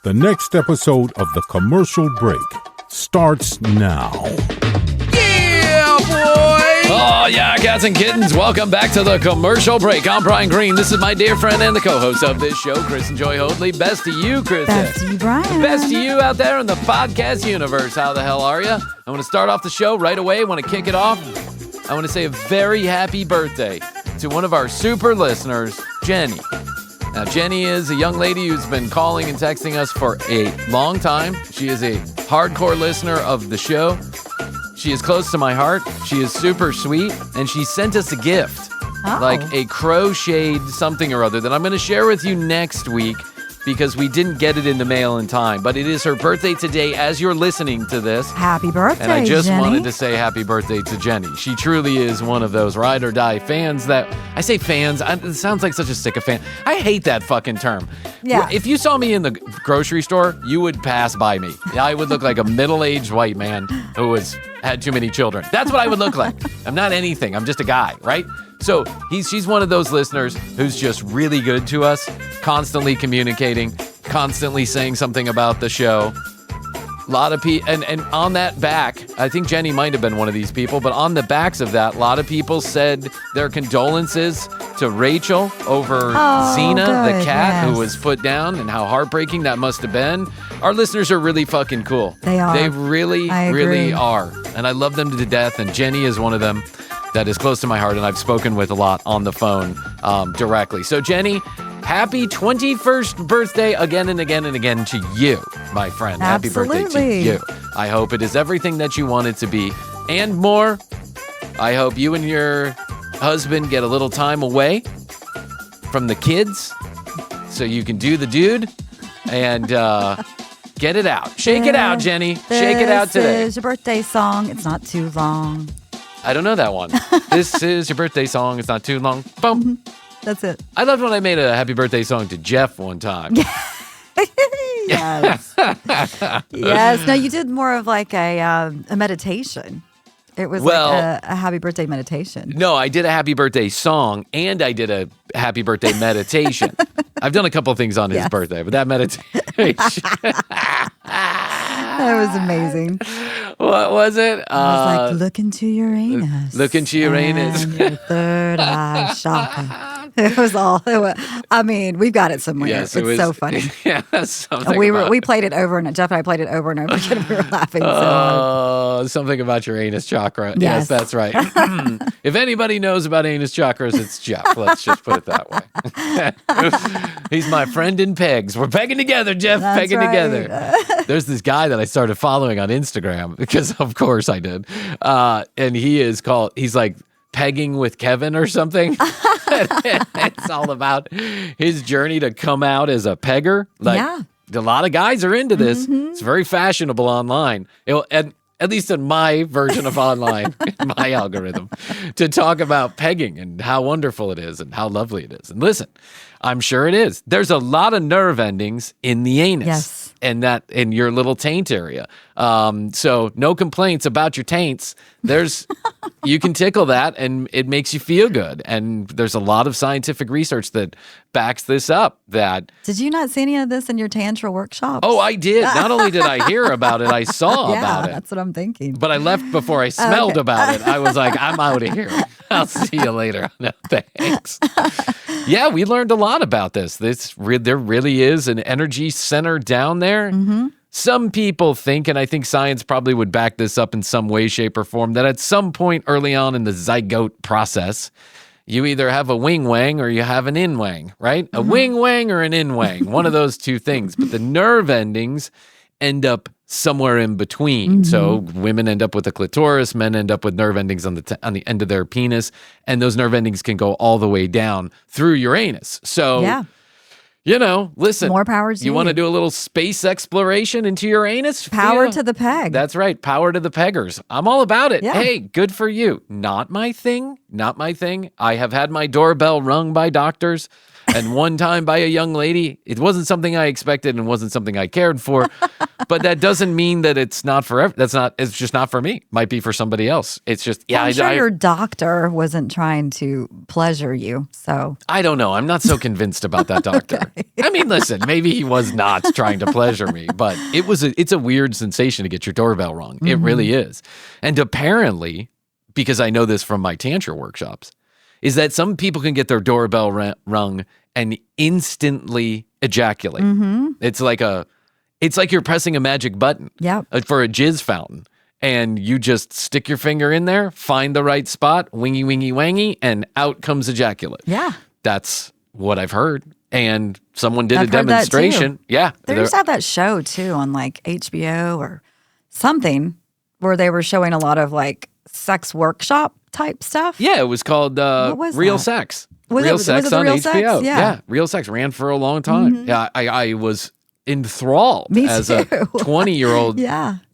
The next episode of The Commercial Break starts now. Yeah, boy! Oh, yeah, cats and kittens. Welcome back to The Commercial Break. I'm Bryan Green. This is my dear friend and the co-host of this show, Chris and Joy Hoadley. Best to you, Chris. Best to you, Bryan. Best to you out there in the podcast universe. How the hell are you? I want to start off the show right away. I want to kick it off. I want to say a very happy birthday to one of our super listeners, Jenny. Now, Jenny is a young lady who's been calling and texting us for a long time. She is a hardcore listener of the show. She is close to my heart. She is super sweet, and she sent us a gift, like a crocheted something or other that I'm going to share with you next week because we didn't get it in the mail in time. But it is her birthday today as you're listening to this. Happy birthday, And I just Jenny. wanted to say happy birthday to Jenny. She truly is one of those ride or die fans that, I say fans, it sounds like such a sycophant. I hate that fucking term. Yeah. If you saw me in the grocery store, you would pass by me. I would look like a middle-aged white man who had too many children. That's what I would look like. I'm not anything. I'm just a guy, right? So she's one of those listeners who's just really good to us, constantly communicating, constantly saying something about the show. A lot of people, and on that back, I think Jenny might have been one of these people, but on the backs of that, a lot of people said their condolences to Rachel over Xena, the cat who was put down, and how heartbreaking that must have been. Our listeners are really fucking cool. They are. They really, really are. And I love them to death, and Jenny is one of them that is close to my heart, and I've spoken with a lot on the phone directly. So, Jenny, happy 21st birthday again and again and again to you, my friend. Absolutely. Happy birthday to you. I hope it is everything that you want it to be and more. I hope you and your husband get a little time away from the kids so you can do the dude and get it out. Shake it out, Jenny. Shake it out today. This is your birthday song. It's not too long. I don't know that one. This is your birthday song. It's not too long. Boom. That's it. I loved when I made a happy birthday song to Jeff one time. Yes. Yes. No, you did more of like a meditation. It was like a happy birthday meditation. No, I did a happy birthday song and I did a happy birthday meditation. I've done a couple of things on his birthday, but that meditation. That was amazing. What was it? It was like, look into Uranus. Look into Uranus. And your third eye chakra. It was I mean, we've got it somewhere. Yes, it's so funny. Yeah, We played it over and Jeff and I played it over and over again. We were laughing so hard. Something about your anus chakra. Yes. Yes, that's right. If anybody knows about anus chakras, it's Jeff. Let's just put it that way. He's my friend in pegs. We're pegging together, Jeff. That's pegging right. together. There's this guy that I started following on Instagram because, of course, I did. And he's like pegging with Kevin or something. It's all about his journey to come out as a pegger. A lot of guys are into this. Mm-hmm. It's very fashionable online. At least in my version of online, my algorithm, to talk about pegging and how wonderful it is and how lovely it is. And listen, I'm sure it is. There's a lot of nerve endings in the anus. Yes. And that in your little taint area. So no complaints about your taints. You can tickle that and it makes you feel good. And there's a lot of scientific research that backs this up. Did you not see any of this in your Tantra workshops? Oh, I did. Not only did I hear about it, I saw about it. That's what I'm thinking. But I left before I smelled about it. I was like, I'm out of here. I'll see you later. No, thanks. Yeah, we learned a lot about this. There really is an energy center down there. Mm-hmm. Some people think, and I think science probably would back this up in some way, shape, or form, that at some point early on in the zygote process, you either have a wing wang or you have an in wang, right? Mm-hmm. A wing wang or an in wang, one of those two things. But the nerve endings end up somewhere in between. Mm-hmm. So women end up with a clitoris, men end up with nerve endings on the end of their penis, and those nerve endings can go all the way down through your anus. So, listen. More power to you. You want to do a little space exploration into your anus? Power to the peg. That's right. Power to the peggers. I'm all about it. Yeah. Hey, good for you. Not my thing. I have had my doorbell rung by doctors And one time by a young lady, it wasn't something I expected and wasn't something I cared for. But that doesn't mean that it's not for it's just not for me. Might be for somebody else. It's just, yeah. I'm sure your doctor wasn't trying to pleasure you, so. I don't know. I'm not so convinced about that doctor. Okay. I mean, listen, maybe he was not trying to pleasure me, but it's a weird sensation to get your doorbell rung. It really is. And apparently, because I know this from my tantra workshops, is that some people can get their doorbell rung and instantly ejaculate. It's like you're pressing a magic button for a jizz fountain. And you just stick your finger in there, find the right spot, wingy, wingy, wangy, and out comes ejaculate. Yeah. That's what I've heard. And someone did a demonstration. Yeah. They used to have that show too on like HBO or something where they were showing a lot of like sex workshop type stuff. Yeah, it was called Real Sex. Real Sex on HBO. Yeah, Real Sex ran for a long time. Yeah, I was enthralled as a 20-year-old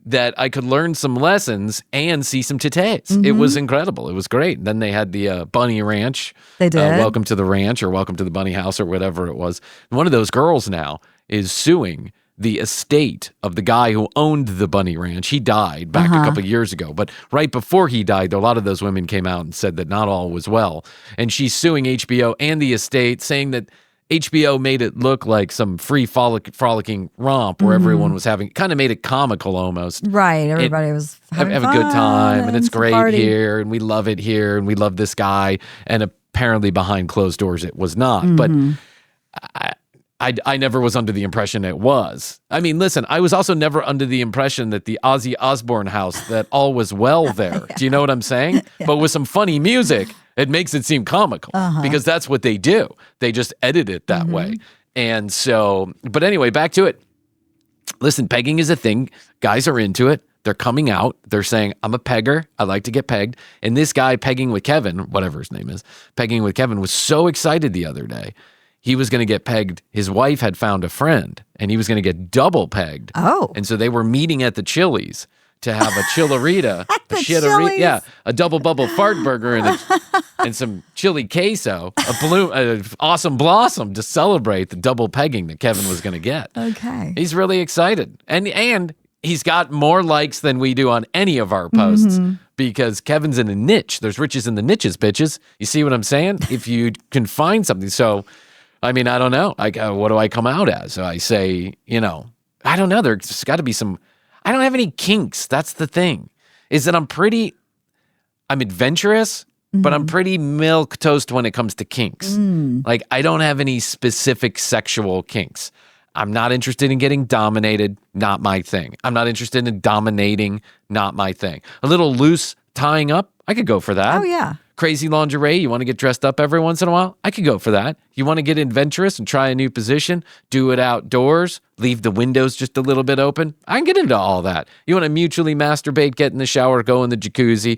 that I could learn some lessons and see some titties. It was incredible. It was great. Then they had the Bunny Ranch. They did. Welcome to the Ranch or Welcome to the Bunny House or whatever it was. And one of those girls now is suing the estate of the guy who owned the Bunny Ranch. He died back a couple of years ago. But right before he died, a lot of those women came out and said that not all was well. And she's suing HBO and the estate, saying that HBO made it look like some free frolicking romp where everyone was kind of made it comical almost. Right. Everybody was having a good time and it's great here and we love it here and we love this guy. And apparently behind closed doors it was not. But I never was under the impression it was. I mean, listen, I was also never under the impression that the Ozzy Osbourne house, that all was well there. Do you know what I'm saying? But with some funny music, it makes it seem comical because that's what they do. They just edit it that way. And so, but anyway, back to it. Listen, pegging is a thing. Guys are into it. They're coming out. They're saying, I'm a pegger. I like to get pegged. And this guy pegging with Kevin, whatever his name is, pegging with Kevin was so excited the other day. He was going to get pegged. His wife had found a friend, and he was going to get double pegged. Oh. And so they were meeting at the Chili's to have a chillerita, Chili's? a double bubble fart burger and some chili queso, an awesome blossom to celebrate the double pegging that Kevin was going to get. Okay. He's really excited. And he's got more likes than we do on any of our posts because Kevin's in a niche. There's riches in the niches, bitches. You see what I'm saying? If you can find something. So, I mean, I don't know. What do I come out as? So I say, I don't know. There's got to be some. I don't have any kinks. That's the thing. Is that I'm adventurous, but I'm pretty milquetoast when it comes to kinks. Like, I don't have any specific sexual kinks. I'm not interested in getting dominated. Not my thing. I'm not interested in dominating. Not my thing. A little loose tying up. I could go for that. Oh, yeah. Crazy lingerie, you want to get dressed up every once in a while? I could go for that. You want to get adventurous and try a new position? Do it outdoors? Leave the windows just a little bit open? I can get into all that. You want to mutually masturbate, get in the shower, go in the jacuzzi,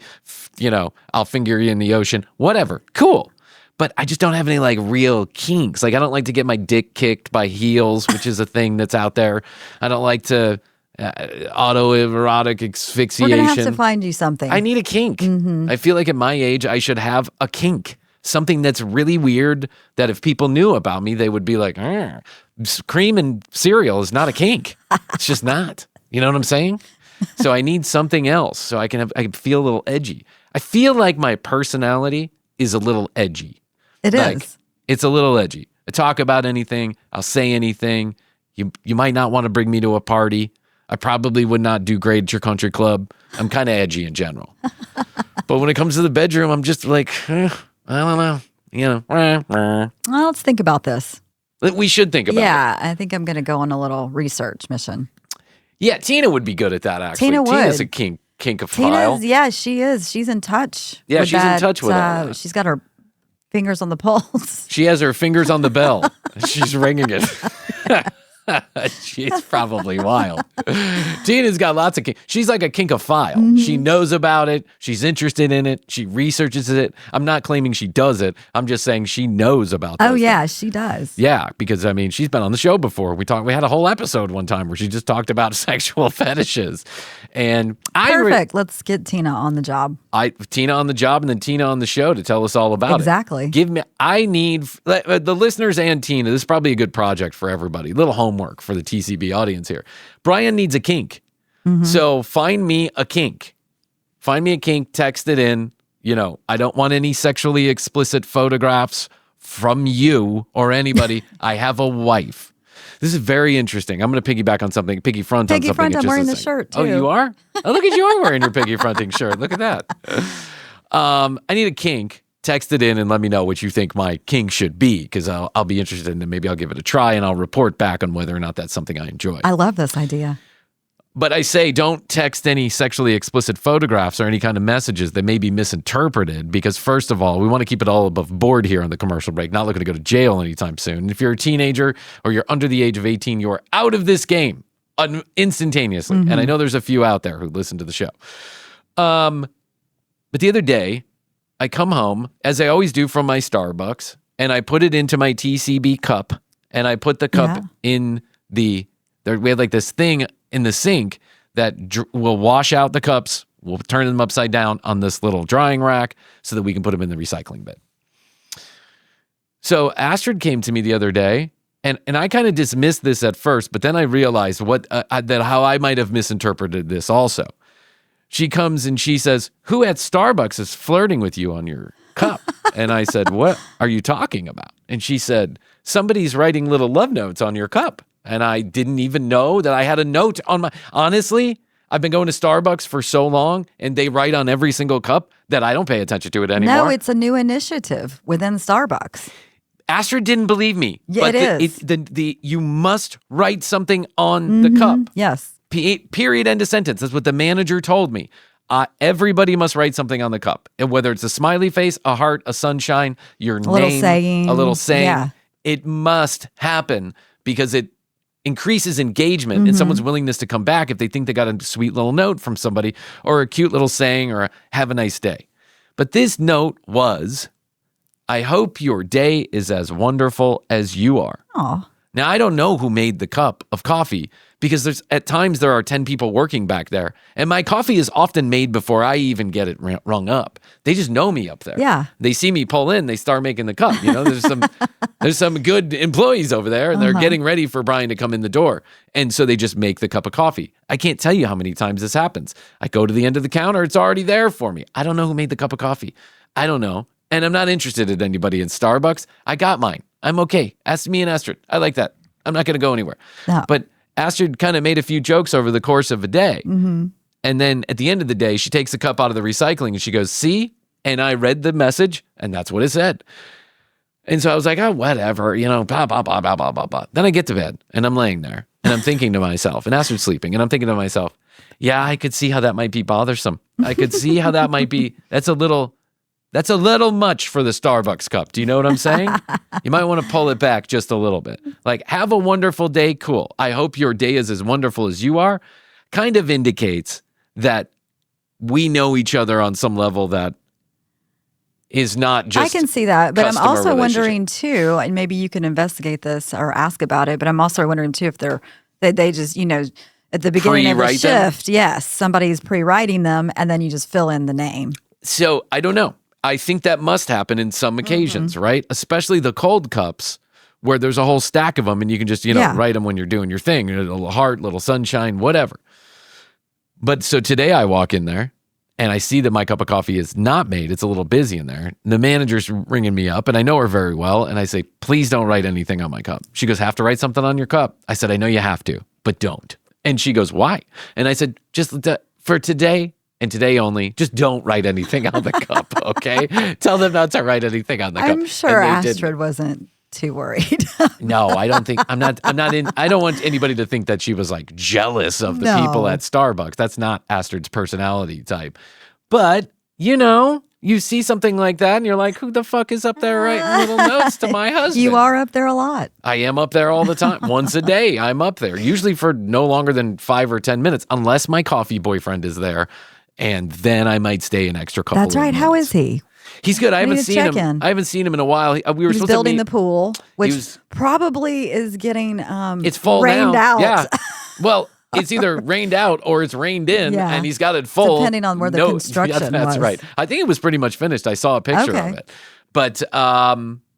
I'll finger you in the ocean, whatever. Cool. But I just don't have any like real kinks. Like I don't like to get my dick kicked by heels, which is a thing that's out there. I don't like to autoerotic asphyxiation. We're going to have to find you something. I need a kink. I feel like at my age, I should have a kink. Something that's really weird that if people knew about me, they would be like, cream and cereal is not a kink. It's just not. You know what I'm saying? So I need something else so I can feel a little edgy. I feel like my personality is a little edgy. It is. It's a little edgy. I talk about anything. I'll say anything. You might not want to bring me to a party. I probably would not do great at your country club. I'm kind of edgy in general. But when it comes to the bedroom, I'm just like, I don't know. Well, let's think about this. We should think about it. Yeah, I think I'm going to go on a little research mission. Yeah, Tina would be good at that, actually. Tina would. Tina's a kinkophile. Yeah, she is. She's in touch. Yeah, with she's that, in touch with all that. She's got her fingers on the pulse. She has her fingers on the bell. She's ringing it. She's probably wild. Tina's got lots of she's like a kinkophile. She knows about it. She's interested in it. She researches it. I'm not claiming she does it. I'm just saying she knows about those things. She does. Yeah, because I mean, she's been on the show before. We had a whole episode one time where she just talked about sexual fetishes. And Perfect. Let's get Tina on the job. Tina on the job and then Tina on the show to tell us all about Exactly. I need the listeners and Tina. This is probably a good project for everybody. Little homework for the TCB audience here. Bryan needs a kink. So find me a kink. Find me a kink, text it in. I don't want any sexually explicit photographs from you or anybody. I have a wife. This is very interesting. I'm going to piggyback on something, piggy front on something. I'm wearing the shirt, too. Oh, you are? Oh, look at you are wearing your piggy fronting shirt. Look at that. I need a kink. Text it in and let me know what you think my kink should be, because I'll be interested in it. Maybe I'll give it a try and I'll report back on whether or not that's something I enjoy. I love this idea. But I say don't text any sexually explicit photographs or any kind of messages that may be misinterpreted, because first of all, we want to keep it all above board here on the commercial break. Not looking to go to jail anytime soon. And if you're a teenager or you're under the age of 18, you're out of this game instantaneously. And I know there's a few out there who listen to the show. But the other day, I come home, as I always do from my Starbucks, and I put it into my TCB cup, and I put the cup in we had like this thing in the sink that will wash out the cups. We'll turn them upside down on this little drying rack so that we can put them in the recycling bin. So Astrid came to me the other day, and I kind of dismissed this at first, but then I realized how I might have misinterpreted this also. She comes and she says, "Who at Starbucks is flirting with you on your cup?" And I said, "What are you talking about?" And she said, "Somebody's writing little love notes on your cup." And I didn't even know that I had a note on my... Honestly, I've been going to Starbucks for so long, and they write on every single cup that I don't pay attention to it anymore. No, it's a new initiative within Starbucks. Astrid didn't believe me. Yeah, but it is. You must write something on the cup. Yes. Period, end of sentence. That's what the manager told me. Everybody must write something on the cup. And whether it's a smiley face, a heart, a sunshine, your name, a little saying. Yeah. It must happen, because it increases engagement and someone's willingness to come back if they think they got a sweet little note from somebody or a cute little saying or have a nice day. But this note was, "I hope your day is as wonderful as you are." Oh. Now, I don't know who made the cup of coffee, because at times there are 10 people working back there, and my coffee is often made before I even get it rung up. They just know me up there. Yeah. They see me pull in, they start making the cup. There's some good employees over there, and they're getting ready for Bryan to come in the door. And so they just make the cup of coffee. I can't tell you how many times this happens. I go to the end of the counter, it's already there for me. I don't know who made the cup of coffee. I don't know. And I'm not interested in anybody in Starbucks. I got mine. I'm okay. Ask me and Astrid. I like that. I'm not going to go anywhere. No. But Astrid kind of made a few jokes over the course of a day. And then at the end of the day, she takes the cup out of the recycling and she goes, "See?" And I read the message, and that's what it said. And so I was like, "Oh, whatever, blah, blah, blah, blah, blah, blah, blah." Then I get to bed, and I'm laying there, and I'm thinking to myself, and Astrid's sleeping, and I'm thinking to myself, yeah, I could see how that might be bothersome. I could see how that might be, that's a little much for the Starbucks cup. Do you know what I'm saying? You might want to pull it back just a little bit. Like, have a wonderful day. Cool. I hope your day is as wonderful as you are. Kind of indicates that we know each other on some level that is not just... I can see that, but I'm customer also relationship. wondering too, and maybe you can investigate this or ask about it, but I'm also wondering too if they just, at the beginning of the Pre-write them? shift, yes, somebody's pre-writing them, and then you just fill in the name. So I don't know. I think that must happen in some occasions, right? Especially the cold cups where there's a whole stack of them and you can just, write them when you're doing your thing. A little heart, little sunshine, whatever. But so today I walk in there and I see that my cup of coffee is not made. It's a little busy in there. The manager's ringing me up and I know her very well. And I say, "Please don't write anything on my cup." She goes, "Have to write something on your cup?" I said, "I know you have to, but don't." And she goes, "Why?" And I said, "Just for today and today only, just don't write anything on the cup, okay? Tell them not to write anything on the cup." I'm sure And they Astrid wasn't too worried. No, I don't think, I don't want anybody to think that she was like jealous of the No. people at Starbucks. That's not Astrid's personality type. But, you see something like that and you're like, who the fuck is up there writing little notes to my husband? You are up there a lot. I am up there all the time. Once a day, I'm up there, usually for no longer than 5 or 10 minutes, unless my coffee boyfriend is there. And then I might stay an extra couple That's right. of minutes. How is he? He's good. I We haven't need to seen check him. in. I haven't seen him in a while. We were He's supposed building to the pool, which was- probably is getting It's full rained now. out. Yeah. Well, it's either rained out or it's rained in, Yeah. and he's got it full. Depending on where the construction That's was. right. I think it was pretty much finished. I saw a picture Okay. of it. But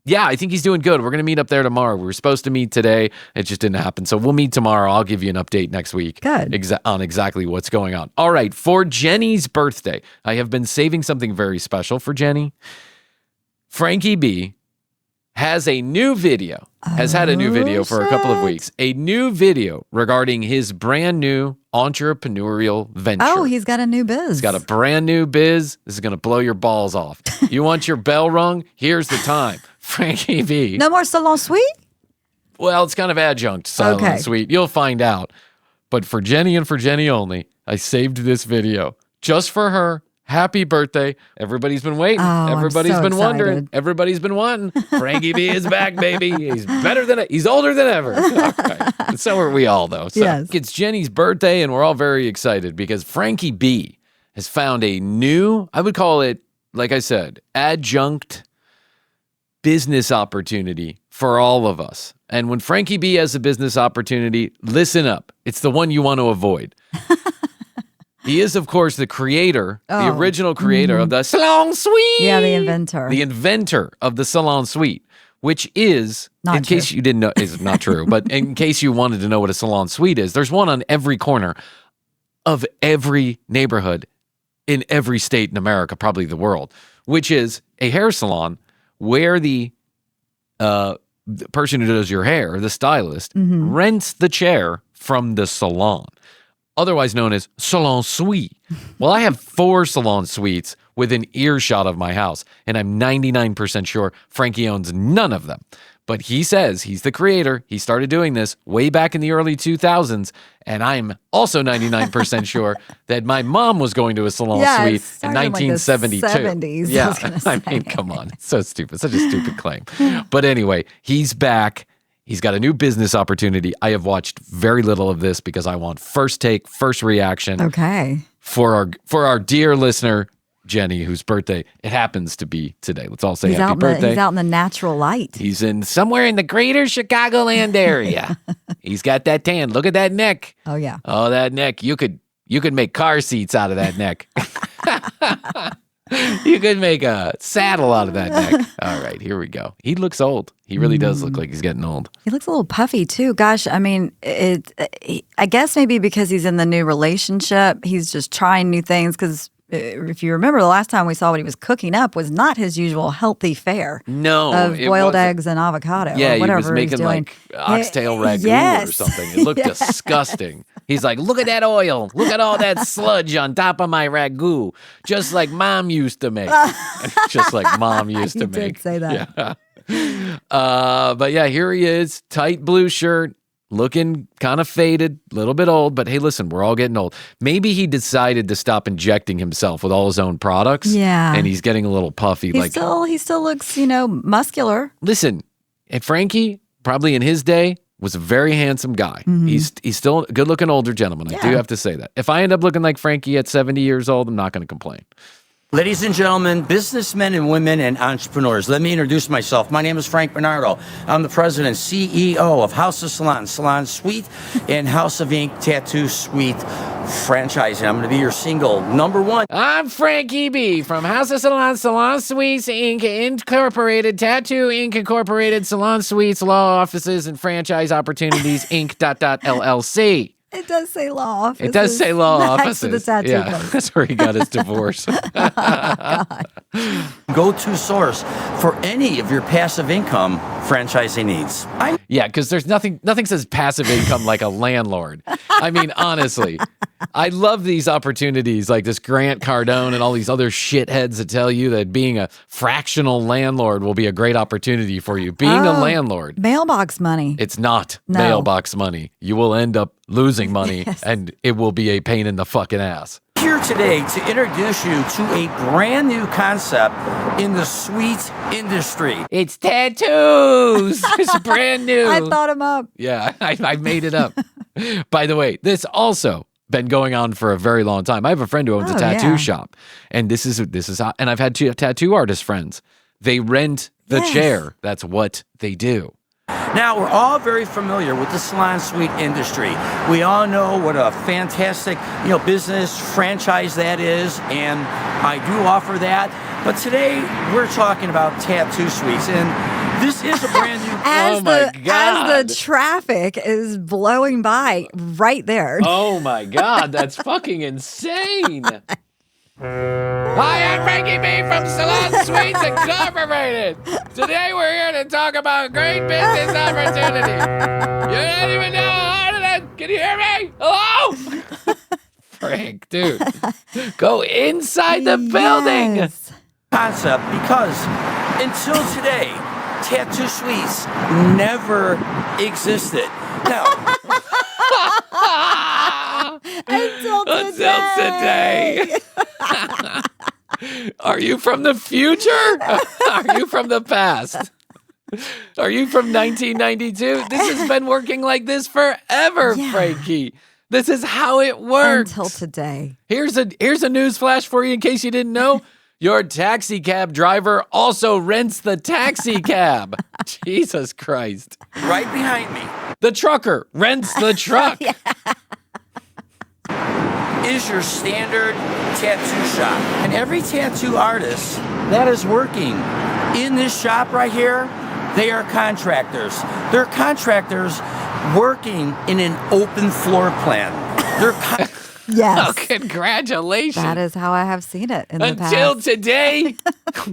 yeah, I think he's doing good. We're going to meet up there tomorrow. We were supposed to meet today. It just didn't happen. So we'll meet tomorrow. I'll give you an update next week. Good. On exactly what's going on. All right. For Jenny's birthday, I have been saving something very special for Jenny. Frankie B has a new video, has had a new video for a couple of weeks. A new video regarding his brand new entrepreneurial venture. Oh, he's got a new biz. He's got a brand new biz. This is going to blow your balls off. You want your bell rung? Here's the time. Frankie B. No more salon suite? Well, it's kind of adjunct silent Okay. suite. You'll find out. But for Jenny and for Jenny only, I saved this video just for her. Happy birthday. Everybody's been waiting. I'm Everybody's so been wondering. excited. Everybody's been wanting. Frankie B is back, baby. He's better than he's older than ever. All right. So are we all, though. So Yes. It's Jenny's birthday, and we're all very excited because Frankie B has found a new, I would call it, like I said, adjunct business opportunity for all of us. And when Frankie B has a business opportunity, listen up. It's the one you want to avoid. He is, of course, the creator, the original creator of the Salon Suite. Yeah, the inventor. The inventor of the Salon Suite, which is, Not in case true. you didn't know, is not true, but in case you wanted to know what a Salon Suite is, there's one on every corner of every neighborhood in every state in America, probably the world, which is a hair salon where the person who does your hair, the stylist, rents the chair from the salon, otherwise known as Salon Suite. Well, I have 4 Salon Suites within earshot of my house, and I'm 99% sure Frankie owns none of them. But he says he's the creator. He started doing this way back in the early 2000s, and I'm also 99% sure that my mom was going to a Salon Yeah, it Suite in started in, like, the 1972. 70s, I Yeah, was gonna I mean, say. come on. It's so stupid. Such a stupid claim. But anyway, he's back. He's got a new business opportunity. I have watched very little of this because I want first take, first reaction Okay. for our dear listener, Jenny, whose birthday it happens to be today. Let's all say He's happy out, birthday. he's out in the natural light. He's in somewhere in the greater Chicagoland area. He's got that tan. Look at that neck. Oh, yeah. Oh, that neck. You could make car seats out of that neck. You could make a saddle out of that neck. All right, here we go. He looks old. He really does look like he's getting old. He looks a little puffy too. Gosh, I mean, I guess maybe because he's in the new relationship, he's just trying new things. Because if you remember, the last time we saw what he was cooking up was not his usual healthy fare No, of it boiled wasn't. eggs and avocado. Yeah, or whatever he was making doing. like oxtail ragu Yes. or something. It looked disgusting. He's like, look at that oil. Look at all that sludge on top of my ragu. Just like mom used to make. Just like mom used to You make. did say that. Yeah. But yeah, here he is. Tight blue shirt. Looking kind of faded, a little bit old, but hey, listen, we're all getting old. Maybe he decided to stop injecting himself with all his own products. Yeah. And he's getting a little puffy. He still looks, muscular. Listen, and Frankie, probably in his day, was a very handsome guy. He's still a good-looking older gentleman. I do Yeah. have to say that. If I end up looking like Frankie at 70 years old, I'm not going to complain. Ladies and gentlemen, businessmen and women and entrepreneurs, let me introduce myself. My name is Frank Bernardo. I'm the president, CEO of House of Salon, Salon Suite, and House of Ink Tattoo Suite franchising. I'm going to be your single number one. I'm Frankie B from House of Salon, Salon Suites, Inc. Incorporated, Tattoo Inc. Incorporated, Salon Suites, Law Offices, and Franchise Opportunities, Inc. LLC. It does say law offices. It does say law next offices. to the tattoo yeah, place. that's where he got his divorce. Go-to source for any of your passive income franchising needs. Yeah, because there's nothing says passive income like a landlord. I mean, honestly, I love these opportunities like this Grant Cardone and all these other shitheads that tell you that being a fractional landlord will be a great opportunity for you. Being a landlord, Mailbox money. it's not No. mailbox money. You will end up losing money Yes. and it will be a pain in the fucking ass. here today to introduce you to a brand new concept in the sweet industry. It's tattoos. It's brand new. I thought him up. Yeah, I made it up. By the way, this also been going on for a very long time. I have a friend who owns a tattoo shop, and this is how, and I've had two tattoo artist friends. They rent the chair. That's what they do. Now, we're all very familiar with the salon suite industry. We all know what a fantastic, business franchise that is, and I do offer that. But today, we're talking about tattoo suites, and this is a brand new... As the traffic is blowing by right there. Oh my God, that's fucking insane. Hi, I'm Frankie B from Salon Suites Incorporated. Today we're here to talk about great business opportunity. You don't even know how to... Can you hear me? Hello? Frank, dude. Go inside the building. Yes. Concept, because until today, tattoo suites never existed. Now... Until today. Are you from the future? Are you from the past? Are you from 1992? This has been working like this forever, Frankie. This is how it works. Until today. Here's a news flash for you in case you didn't know. Your taxi cab driver also rents the taxi cab. Jesus Christ. Right behind me. The trucker rents the truck. Is your standard tattoo shop. And every tattoo artist that is working in this shop right here, they are contractors. They're contractors working in an open floor plan. They're Yes. Oh, congratulations. That is how I have seen it in the past. Until today,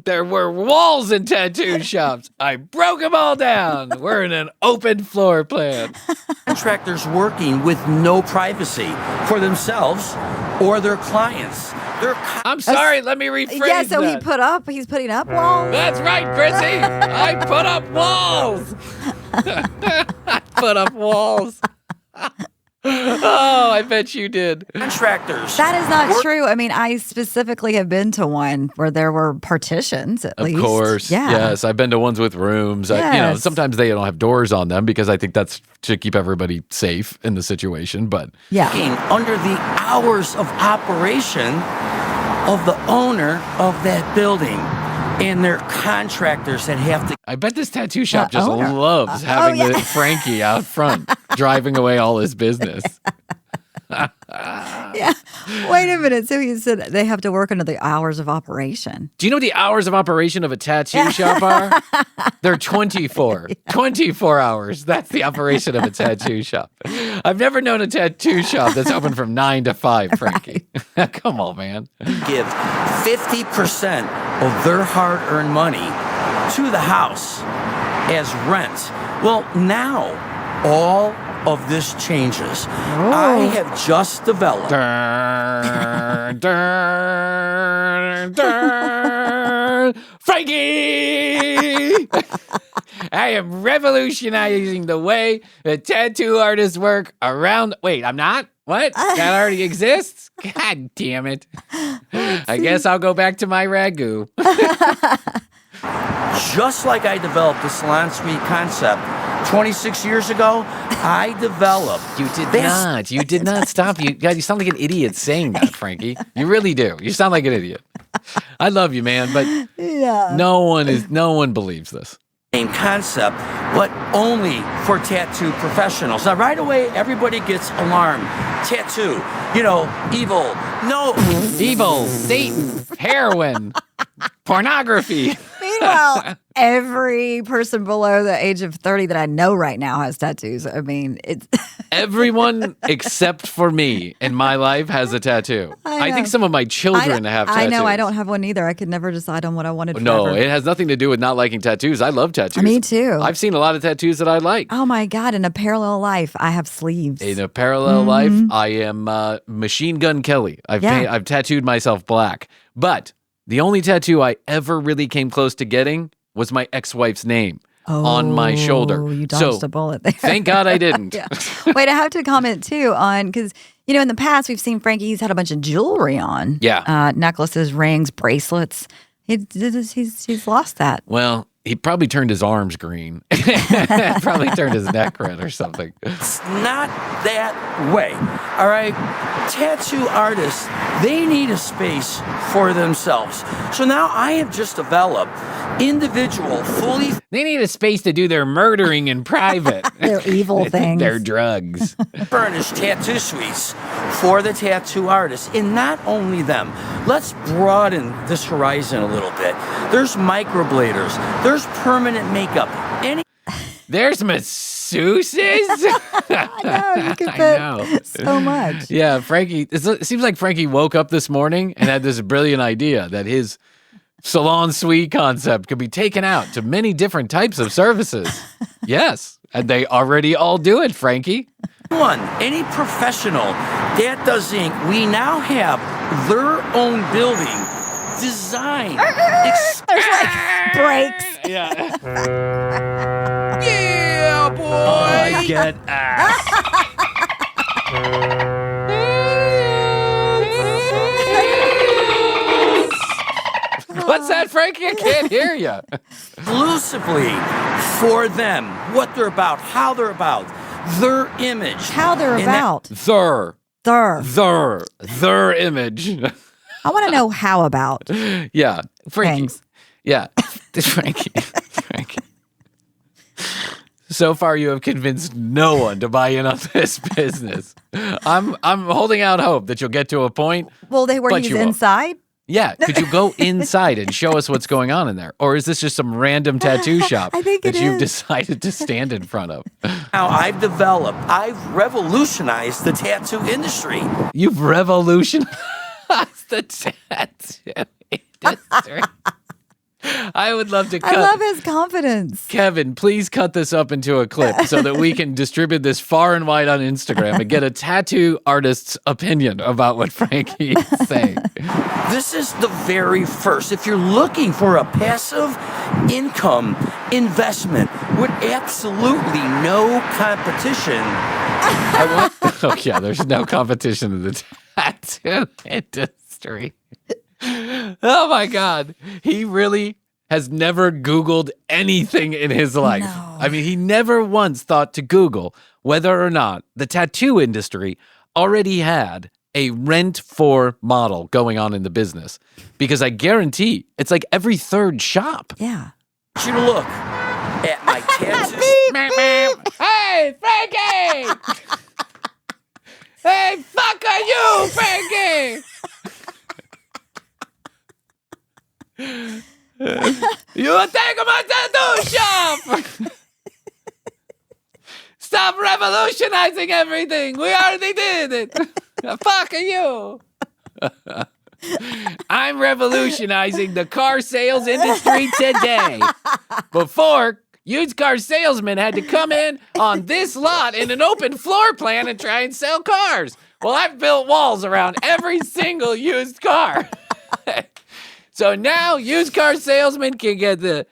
there were walls in tattoo shops. I broke them all down. We're in an open floor plan. Contractors working with no privacy for themselves or their clients. I'm sorry, let me rephrase Yeah, so that. he's putting up walls. That's right, Krissy. I put up walls. I put up walls. Oh, I bet you did. Contractors. That is not true. I mean, I specifically have been to one where there were partitions, at least. Of course. Yeah. Yes, I've been to ones with rooms. Yes. Sometimes they don't have doors on them because I think that's to keep everybody safe in the situation. But under the hours of operation of the owner of that building. And they're contractors that have to... I bet this tattoo shop just owner. loves having the Frankie out front, driving away all his business. Yeah. Wait a minute. So he said they have to work under the hours of operation. Do you know what the hours of operation of a tattoo shop are? They're 24. 24 hours. That's the operation of a tattoo shop. I've never known a tattoo shop that's open from 9 to 5, Frankie. Right. Come on, man. Give 50% of their hard-earned money to the house as rent. Well, now all of this changes. I have just developed Frankie! I am revolutionizing the way that tattoo artists work around. Wait, I'm not? What? That already exists? God damn it. I guess I'll go back to my ragu. just like I developed the salon suite concept 26 years ago, I developed. You did not. You did not stop. You sound like an idiot saying that, Frankie. You really do. You sound like an idiot. I love you, man, but no one believes this. Same concept, but only for tattoo professionals. Now, right away, everybody gets alarmed. Tattoo, evil. No. Evil, Satan, heroin, pornography. Meanwhile, every person below the age of 30 that I know right now has tattoos. I mean, it's... Everyone except for me in my life has a tattoo. I think some of my children have tattoos. I know, I don't have one either. I could never decide on what I wanted No, forever. it has nothing to do with not liking tattoos. I love tattoos. Me too. I've seen a lot of tattoos that I like. Oh my God, in a parallel life, I have sleeves. In a parallel life, I am Machine Gun Kelly. I've tattooed myself black. But the only tattoo I ever really came close to getting was my ex-wife's name. on my shoulder. You dodged a bullet there. Thank God I didn't. Yeah. Wait, I have to comment too on, because, in the past we've seen Frankie, he's had a bunch of jewelry on. Yeah. Necklaces, rings, bracelets. He's lost that. Well, he probably turned his arms green. Probably turned his neck red or something. It's not that way. All right. Tattoo artists, they need a space for themselves. So now I have just developed individual, fully They need a space to do their murdering in private. They're evil things. They're drugs. furnished tattoo suites for the tattoo artists. And not only them, let's broaden this horizon a little bit. There's microbladers, there's permanent makeup. There's masseuses. I know, you can fit so much. Yeah, Frankie. It seems like Frankie woke up this morning and had this brilliant idea that his salon suite concept could be taken out to many different types of services. Yes, and they already all do it, Frankie. Any professional that does ink, we now have their own building designed. There's like breaks. Yeah. Yeah, boy. Get ass. What's that, Frankie? I can't hear you. Exclusively for them, what they're about, how they're about, their image. How they're about. Their image. I want to know how about. Yeah, Frankie. Thanks. Yeah, Frankie. So far, you have convinced no one to buy in on this business. I'm holding out hope that you'll get to a point. Well, where he's inside? Yeah, could you go inside and show us what's going on in there? Or is this just some random tattoo shop I think that it you've is. decided to stand in front of? Now I've revolutionized the tattoo industry. You've revolutionized the tattoo industry. I would love to cut. I love his confidence. Kevin, please cut this up into a clip so that we can distribute this far and wide on Instagram and get a tattoo artist's opinion about what Frankie is saying. This is the very first. If you're looking for a passive income investment with absolutely no competition, Oh, yeah, there's no competition in the tattoo industry. Oh, my God. He really has never Googled anything in his life. No. I mean, he never once thought to Google whether or not the tattoo industry already had a rent-for model going on in the business. Because I guarantee it's like every third shop. Yeah. I want you to look at my tattoos. Hey, Frankie! Hey, fuck are you, Frankie? You take my tattoo shop! Stop revolutionizing everything. We already did it. Fuck you. I'm revolutionizing the car sales industry today. Before, used car salesmen had to come in on this lot in an open floor plan and try and sell cars. Well, I've built walls around every single used car. So now used car salesmen can get the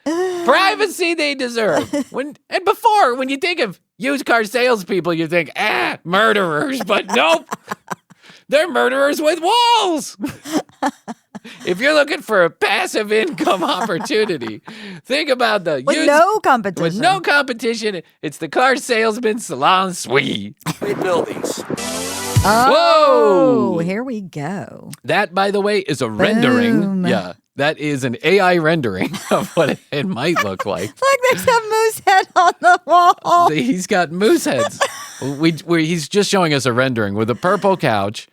privacy they deserve. Before, when you think of used car salespeople, you think, murderers. But nope, they're murderers with walls. If you're looking for a passive income opportunity, think about With no competition. With no competition, it's the car salesman salon suite. Buildings. Oh, Whoa! here we go. That, by the way, is a rendering. Boom. Yeah, that is an AI rendering of what it might look like. Look, there's a moose head on the wall. He's got moose heads. He's just showing us a rendering with a purple couch.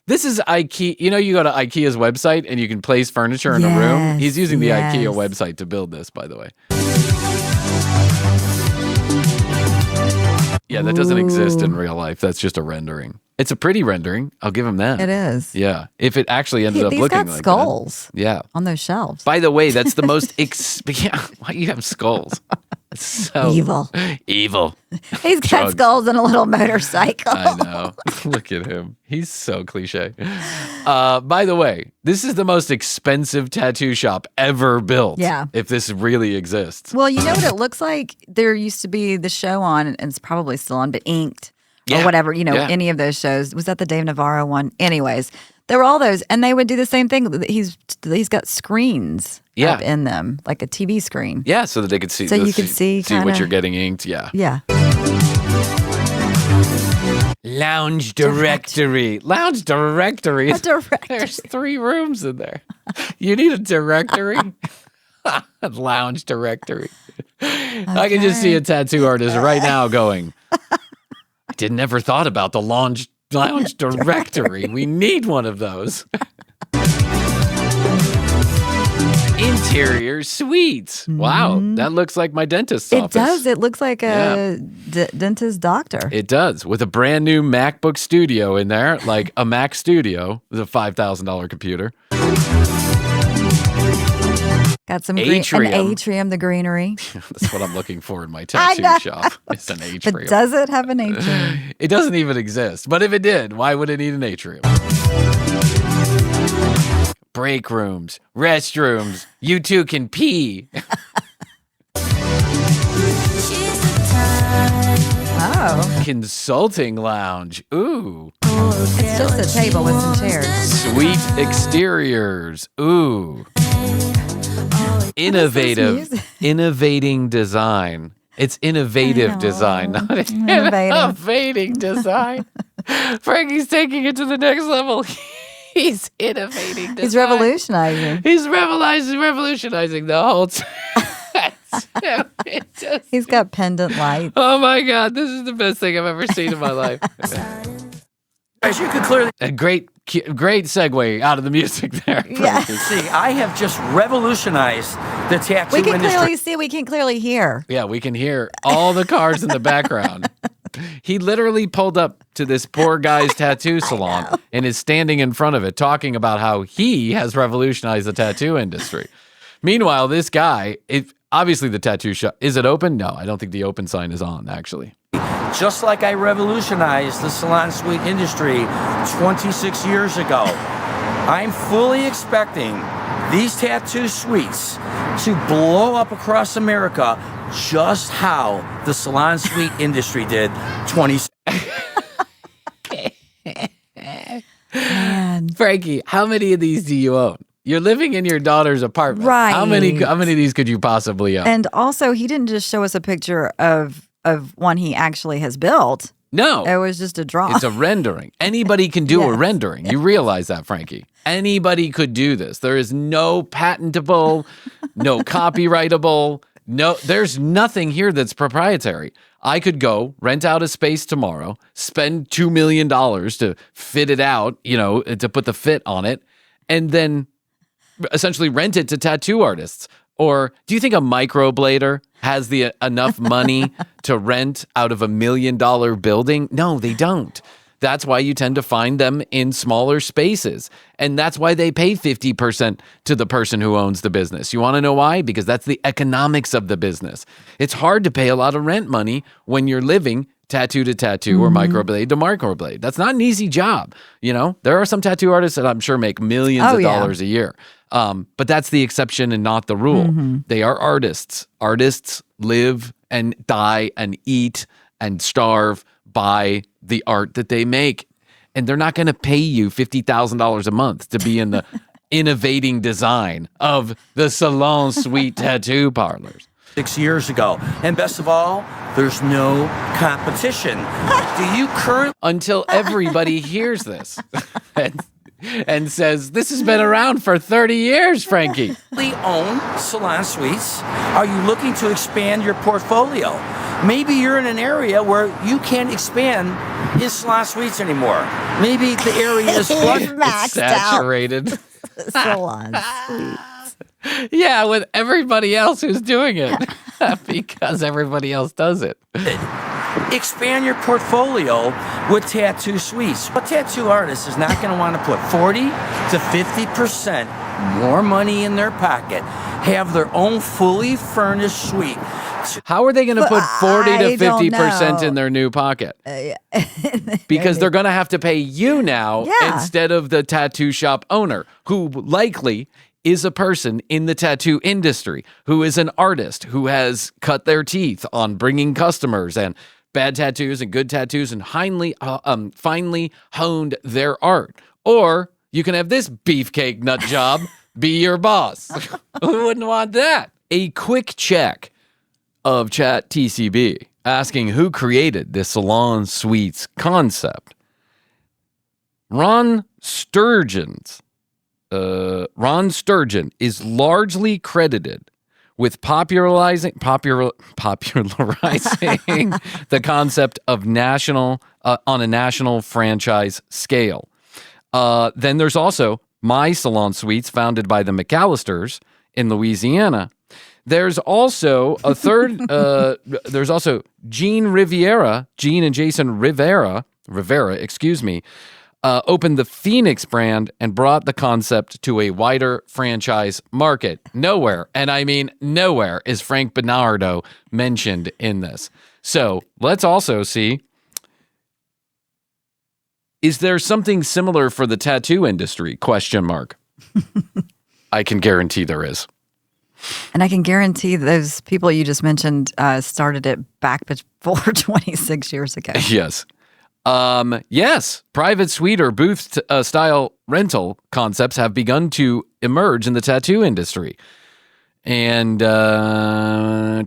This is IKEA. You know, you go to IKEA's website and you can place furniture in a room. Yes, He's using the yes. IKEA website to build this, by the way. Yeah, that doesn't exist in real life. That's just a rendering. It's a pretty rendering. I'll give him that. It is. Yeah, if it actually ended up These looking got like skulls that. Yeah. on those shelves. By the way, that's the most. Why you have skulls? So Evil. Evil. He's got Drugs. skulls and a little motorcycle. I know. Look at him. He's so cliche. By the way, this is the most expensive tattoo shop ever built. Yeah. If this really exists. Well, you know what it looks like? There used to be the show on, and it's probably still on, but Inked or Yeah. whatever, Yeah. any of those shows. Was that the Dave Navarro one? Anyways, there were all those, and they would do the same thing. He's got screens Yeah. up in them, like a TV screen. Yeah, so that they could see. So you could see what kinda- you're getting inked. Yeah. Yeah. Lounge directory. Lounge directory. A directory. There's 3 rooms in there. You need a directory. A lounge directory. I can just see a tattoo artist right now going, I didn't ever thought about the lounge directory. We need one of those. Interior suites. Wow, that looks like my dentist's It office. does. It looks like a dentist doctor. It does, with a brand new MacBook Studio in there, like a Mac Studio, the $5,000 computer. Got some Atrium. an atrium, the greenery. That's what I'm looking for in my I tattoo know. shop. It's an But atrium. does it have an atrium? It doesn't even exist. But if it did, why would it need an atrium? Break rooms, restrooms. You two can pee. Oh, Consulting lounge. Ooh. it's just a table with some chairs. Sweet exteriors. Ooh. Innovative. music? Innovating design. It's innovative design, not innovating design. Frankie's taking it to the next level. He's innovating design. He's revolutionizing. He's revolutionizing the whole time. He's got pendant lights. Oh my God, this is the best thing I've ever seen in my life. As you can clearly A great segue out of the music there. Yeah. see, I have just revolutionized the tattoo We can industry. clearly see. We can clearly hear. Yeah, we can hear all the cars in the background. He literally pulled up to this poor guy's tattoo salon and is standing in front of it talking about how he has revolutionized the tattoo industry. Meanwhile, this guy, obviously the tattoo shop, is it open? No, I don't think the open sign is on, actually. Just like I revolutionized the salon suite industry 26 years ago, I'm fully expecting these tattoo suites to blow up across America just how the salon suite industry did 20. Man. Frankie, how many of these do you own? You're living in your daughter's apartment. Right. How many of these could you possibly own? And also, he didn't just show us a picture of one he actually has built. No. It was just a draw. It's a rendering. Anybody can do a Yes. rendering. You realize that, Frankie. Anybody could do this. There is no patentable, no copyrightable, there's nothing here that's proprietary. I could go rent out a space tomorrow, spend $2 million to fit it out, to put the fit on it, and then essentially rent it to tattoo artists. Or do you think a microblader has the enough money to rent out of $1 million building? No, they don't. That's why you tend to find them in smaller spaces. And that's why they pay 50% to the person who owns the business. You want to know why? Because that's the economics of the business. It's hard to pay a lot of rent money when you're living tattoo to tattoo or microblade to microblade. That's not an easy job. There are some tattoo artists that I'm sure make millions of dollars a year. But that's the exception and not the rule. They are artists. Artists live and die and eat and starve by the art that they make. And they're not going to pay you $50,000 a month to be in the innovating design of the salon suite tattoo parlors. 6 years ago. And best of all, there's no competition. Do you currently Until everybody hears this and says, this has been around for 30 years, Frankie. own salon suites? Are you looking to expand your portfolio? Maybe you're in an area where you can't expand his salon suites anymore. Maybe the area is flooded. maxed Saturated. out. Salon suite. Yeah, with everybody else who's doing it. Because everybody else does it. Expand your portfolio with tattoo suites. A tattoo artist is not going to want to put 40 to 50% more money in their pocket, have their own fully furnished suite How are they going to put 40 to I don't 50% know. in their new pocket? Because they're going to have to pay you now Yeah. instead of the tattoo shop owner, who likely is a person in the tattoo industry, who is an artist, who has cut their teeth on bringing customers and bad tattoos and good tattoos and finely honed their art. Or you can have this beefcake nut job be your boss. Who wouldn't want that? A quick check of Chat TCB asking who created this salon suites concept. Ron Sturgeon is largely credited with popularizing the concept of on a national franchise scale. Then there's also My Salon Suites, founded by the McAllisters in Louisiana. There's also a third. There's also Gene and Jason Rivera, opened the Phoenix brand and brought the concept to a wider franchise market. Nowhere, and I mean nowhere, is Frank Bernardo mentioned in this. So let's also see. Is there something similar for the tattoo industry? ? I can guarantee there is. And I can guarantee those people you just mentioned started it back before 26 years ago. Yes. Yes. Private suite or booth style rental concepts have begun to emerge in the tattoo industry. And yeah,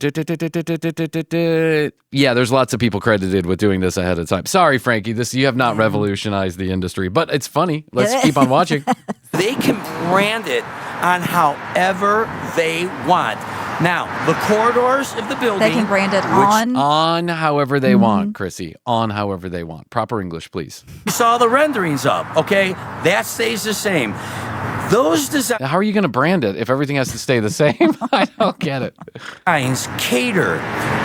there's lots of people credited with doing this ahead of time. Sorry, Frankie, you have not revolutionized the industry, but it's funny. Let's keep on watching. They can brand it on however they want. Now, the corridors of the building. They can brand it on however they want, Krissy. On however they want. Proper English, please. You saw the renderings up, okay? That stays the same. Those How are you going to brand it if everything has to stay the same? I don't get it. designs cater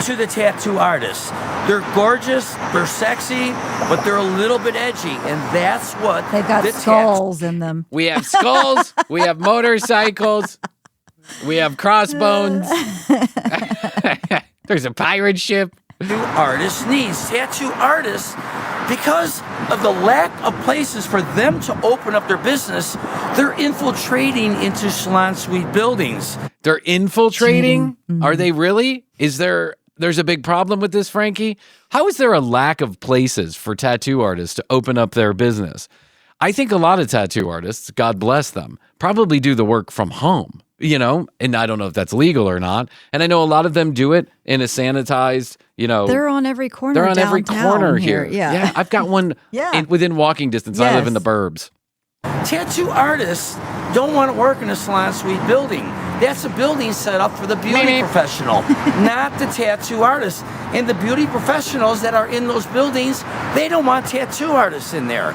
to the tattoo artists. They're gorgeous, they're sexy, but they're a little bit edgy, and that's what They've got the skulls in them. We have skulls, we have motorcycles, we have crossbones. There's a pirate ship. tattoo artist needs. Tattoo artists, because of the lack of places for them to open up their business, they're infiltrating into salon suite buildings. They're infiltrating? Are they really? There's a big problem with this, Frankie? How is there a lack of places for tattoo artists to open up their business? I think a lot of tattoo artists, God bless them, probably do the work from home, and I don't know if that's legal or not. And I know a lot of them do it in a sanitized, They're on every corner. They're on every downtown corner here. Yeah. I've got one within walking distance. I live in the burbs. Tattoo artists don't want to work in a salon suite building. That's a building set up for the beauty professional, not the tattoo artist. And the beauty professionals that are in those buildings, they don't want tattoo artists in there.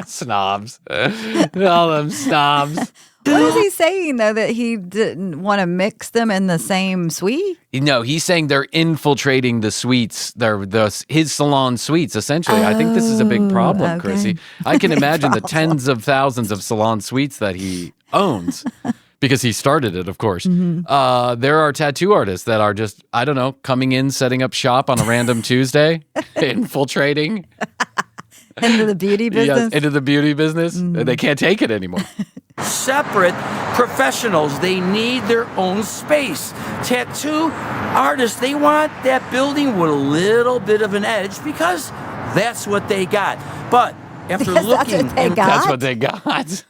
Snobs. All them snobs. What is he saying, though, that he didn't want to mix them in the same suite? No, he's saying they're infiltrating the suites. His salon suites, essentially. I think this is a big problem, okay. Krissy. I can imagine the tens of thousands of salon suites that he owns, because he started it, of course. There are tattoo artists that are just, I don't know, coming in, setting up shop on a random Tuesday, infiltrating. Into the beauty business? Yes, into the beauty business. They can't take it anymore. Separate professionals, they need their own space. Tattoo artists, they want that building with a little bit of an edge because that's what they got. But after looking and That's what they got.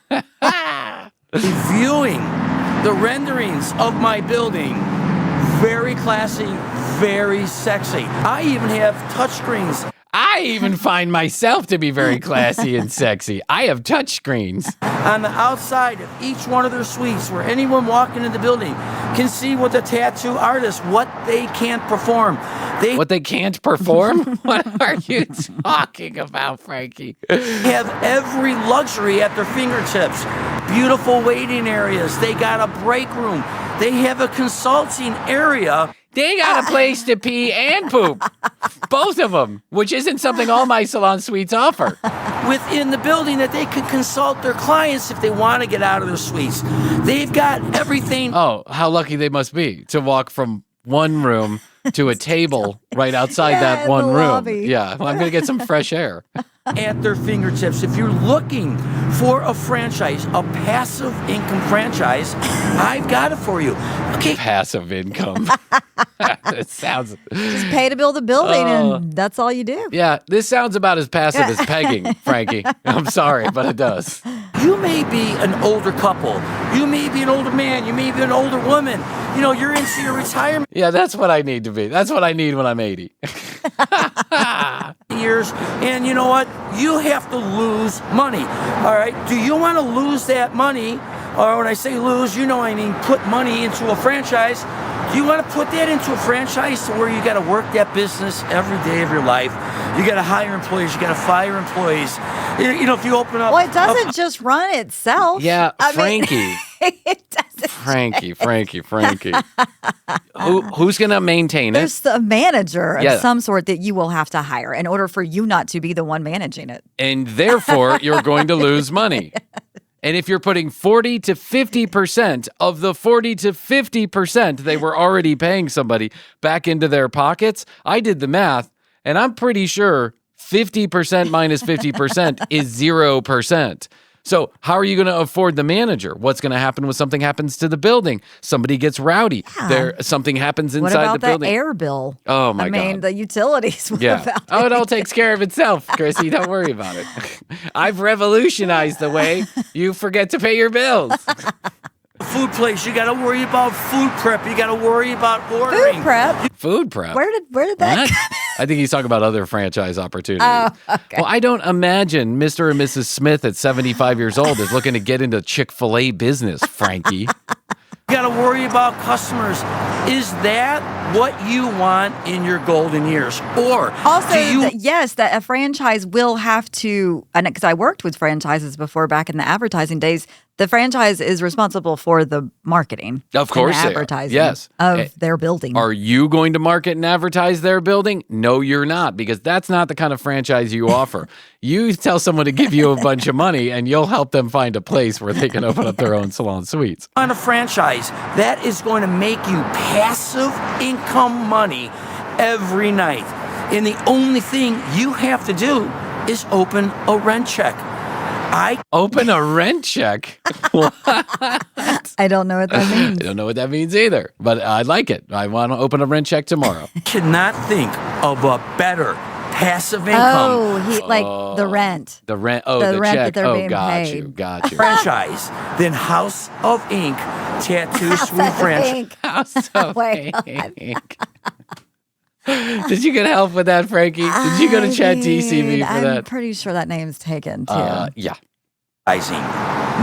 viewing the renderings of my building, very classy, very sexy. I even have touchscreens. I even find myself to be very classy and sexy. I have touch screens. On the outside of each one of their suites, where anyone walking in the building can see what the tattoo artists, what they can't perform. What they can't perform? What are you talking about, Frankie? Have every luxury at their fingertips. Beautiful waiting areas. They got a break room. They have a consulting area. They got a place to pee and poop. Both of them, which isn't something all my salon suites offer. within the building that they can consult their clients if they want to get out of their suites. They've got everything. Oh, how lucky they must be to walk from one room to a table right outside that one the room. lobby. Yeah, well, I'm going to get some fresh air. At their fingertips. If you're looking for a franchise, a passive income franchise, I've got it for you. Okay. Passive income. It sounds. Just pay to build a building, and that's all you do. Yeah, this sounds about as passive as pegging, Frankie. I'm sorry, but it does. You may be an older couple. You may be an older man. You may be an older woman. You know, you're into your retirement Yeah, that's what I need to be. That's what I need when I'm 80. years. And you know what? You have to lose money. All right? Do you want to lose that money? Or when I say lose, you know I mean put money into a franchise. Do you want to put that into a franchise to where you got to work that business every day of your life? You got to hire employees. You got to fire employees. You know, if you open up... Well, it doesn't just run itself. Yeah, I Frankie. mean, it doesn't. Frankie. Who's going to maintain it? There's a manager of Yeah. some sort that you will have to hire in order for you not to be the one managing it. And therefore, you're going to lose money. And if you're putting 40 to 50% of the 40 to 50% they were already paying somebody back into their pockets, I did the math, and I'm pretty sure 50% minus 50% is 0%. So how are you going to afford the manager? What's going to happen when something happens to the building? Somebody gets rowdy. Something happens What inside about the building. the air bill? Oh, my I mean, God. the utilities. What Yeah. about Oh, it all takes care of itself, Krissy. Don't worry about it. I've revolutionized the way you forget to pay your bills. Food place, you got to worry about food prep. You got to worry about ordering. food prep? Food prep. Where did that What? come? I think he's talking about other franchise opportunities. Oh, okay. Well, I don't imagine Mr. and Mrs. Smith at 75 years old is looking to get into Chick-fil-A business, Frankie. You got to worry about customers. Is that what you want in your golden years? Or Also, do you yes, that a franchise will have to, and because I worked with franchises before back in the advertising days, the franchise is responsible for the marketing. Of course and they the are. advertising Yes. of their building. Are you going to market and advertise their building? No, you're not, because that's not the kind of franchise you offer. You tell someone to give you a bunch of money, and you'll help them find a place where they can open up their own salon suites. want a franchise that is going to make you passive income money every night? And the only thing you have to do is open a rent check. Open a rent check? What? I don't know what that means. I don't know what that means either, but I like it. I want to open a rent check tomorrow. Cannot think of a better passive income Oh, the rent. The rent, The rent check. that they're being got paid. you, got you. franchise than House of Ink Tattoo Suite franchise. House of Wait, Ink. Did you get help with that, Frankie? Did you go to Chat TCV for I'm that? pretty sure that name's taken too. Yeah.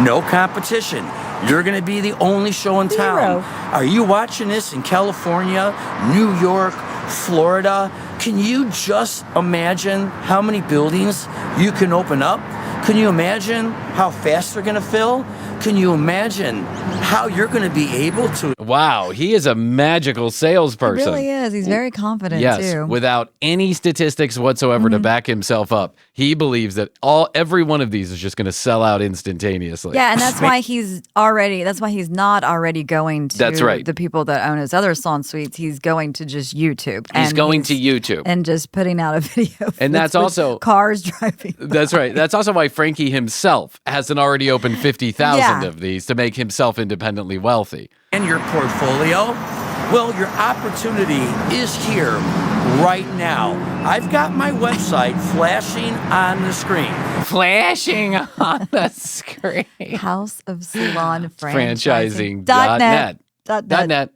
No competition. You're going to be the only show in town. Zero. Are you watching this in California, New York, Florida? Can you just imagine how many buildings you can open up? Can you imagine how fast they're going to fill? Can you imagine how you're going to be able to? Wow, he is a magical He salesperson. really is. He's very confident Yes, too. without any statistics whatsoever to back himself up. He believes that every one of these is just going to sell out instantaneously. Yeah, and that's why that's why he's not already going to That's right. the people that own his other salon suites. He's going to just YouTube. He's going to YouTube. and just putting out a video. And that's with also- cars driving. That's right. That's also why Frankie himself hasn't already opened 50,000 Yeah. of these to make himself independently wealthy. In your portfolio? Well, your opportunity is here right now. I've got my website flashing on the screen. Flashing on the screen. House of Salon Franchising.net. .net.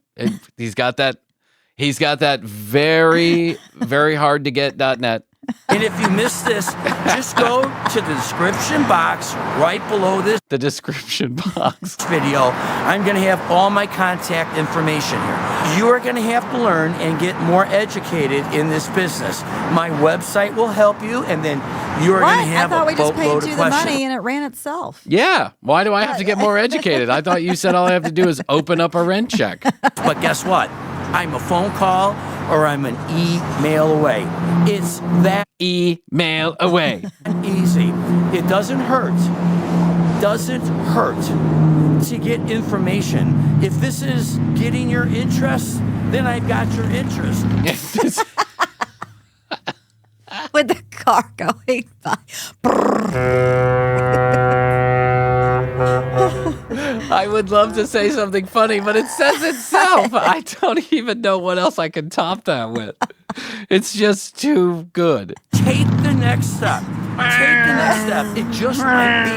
He's got that very, very hard to get .net. And if you missed this, just go to the description box right below this The description box. video. I'm going to have all my contact information here. You are going to have to learn and get more educated in this business. My website will help you, and then you are What? going to have I thought a we just paid boatload you of the questions. money and it ran itself. Yeah. Why do I have to get more educated? I thought you said all I have to do is open up a rent check. But guess what? I'm a phone call or I'm an email away. It's that Email away. easy. It doesn't hurt to get information. If this is getting your interest, then I've got your interest. With the car going by. I would love to say something funny, but it says itself. I don't even know what else I can top that with. It's just too good. Take the next step. Take the next step. It just might be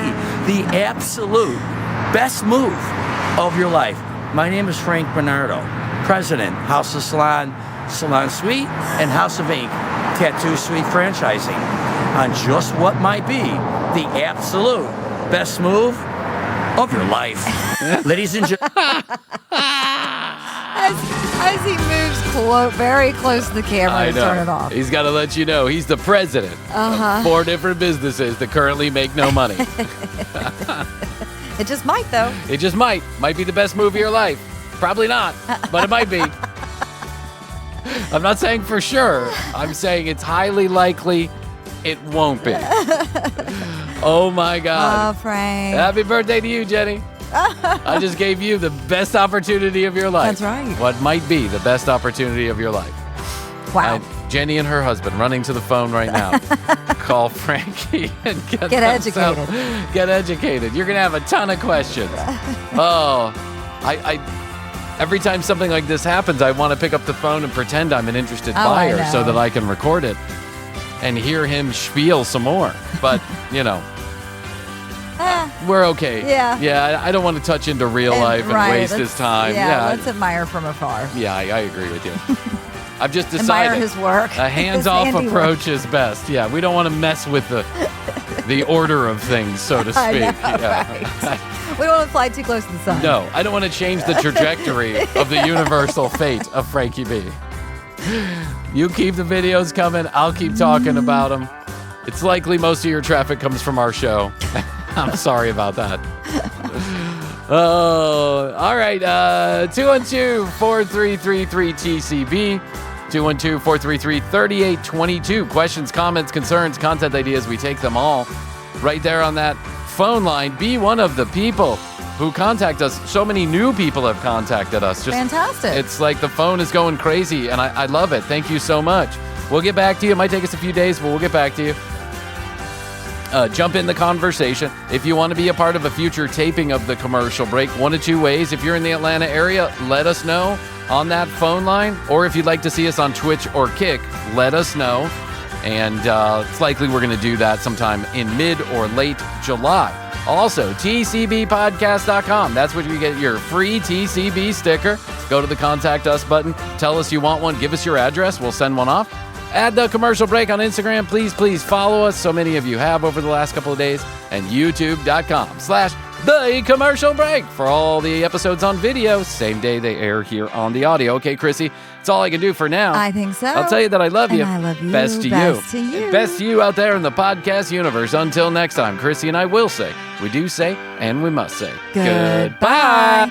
the absolute best move of your life. My name is Frank Bernardo, President, House of Salon, Salon Suite, and House of Ink, Tattoo Suite Franchising, on just what might be the absolute best move of your life. Ladies and gentlemen. As he moves very close to the camera to turn it off. He's got to let you know he's the president of 4 different businesses that currently make no money. It just might, though. It just might. Might be the best move of your life. Probably not, but it might be. I'm not saying for sure. I'm saying it's highly likely it won't be. Oh, my God. Oh, Frank. Happy birthday to you, Jenny. I just gave you the best opportunity of your life. That's right. What might be the best opportunity of your life. Wow. Jenny and her husband running to the phone right now. Call Frankie and get educated. Get educated. You're going to have a ton of questions. Oh, every time something like this happens, I want to pick up the phone and pretend I'm an interested buyer so that I can record it and hear him spiel some more. But, you know. We're okay. Yeah. Yeah, I don't want to touch into real life and waste his time. Yeah, let's admire from afar. Yeah, I agree with you. I've just decided. Admire his work. A hands-off approach is best. Yeah, we don't want to mess with the order of things, so to speak. I know, yeah. right. We don't want to fly too close to the sun. No, I don't want to change the trajectory of the universal fate of Frankie B. You keep the videos coming. I'll keep talking about them. It's likely most of your traffic comes from our show. I'm sorry about that. Oh, all right. 212-4333-TCB. 212-433-3822. Questions, comments, concerns, content ideas. We take them all right there on that phone line. Be one of the people who contact us. So many new people have contacted us. Just fantastic. It's like the phone is going crazy, and I love it. Thank you so much. We'll get back to you. It might take us a few days, but we'll get back to you. Jump in the conversation. If you want to be a part of a future taping of the commercial break, one of 2 ways. If you're in the Atlanta area, let us know on that phone line. Or if you'd like to see us on Twitch or Kick, let us know. And it's likely we're going to do that sometime in mid or late July. Also, tcbpodcast.com. That's where you get your free TCB sticker. Go to the Contact Us button. Tell us you want one. Give us your address. We'll send one off. Add the commercial break on Instagram. Please follow us. So many of you have over the last couple of days. And youtube.com/the commercial break for all the episodes on video. Same day they air here on the audio. Okay, Krissy, that's all I can do for now. I think so. I'll tell you that I love you. And I love you. Best to Best to you. Best to you out there in the podcast universe. Until next time, Krissy and I will say, we do say, and we must say, Goodbye.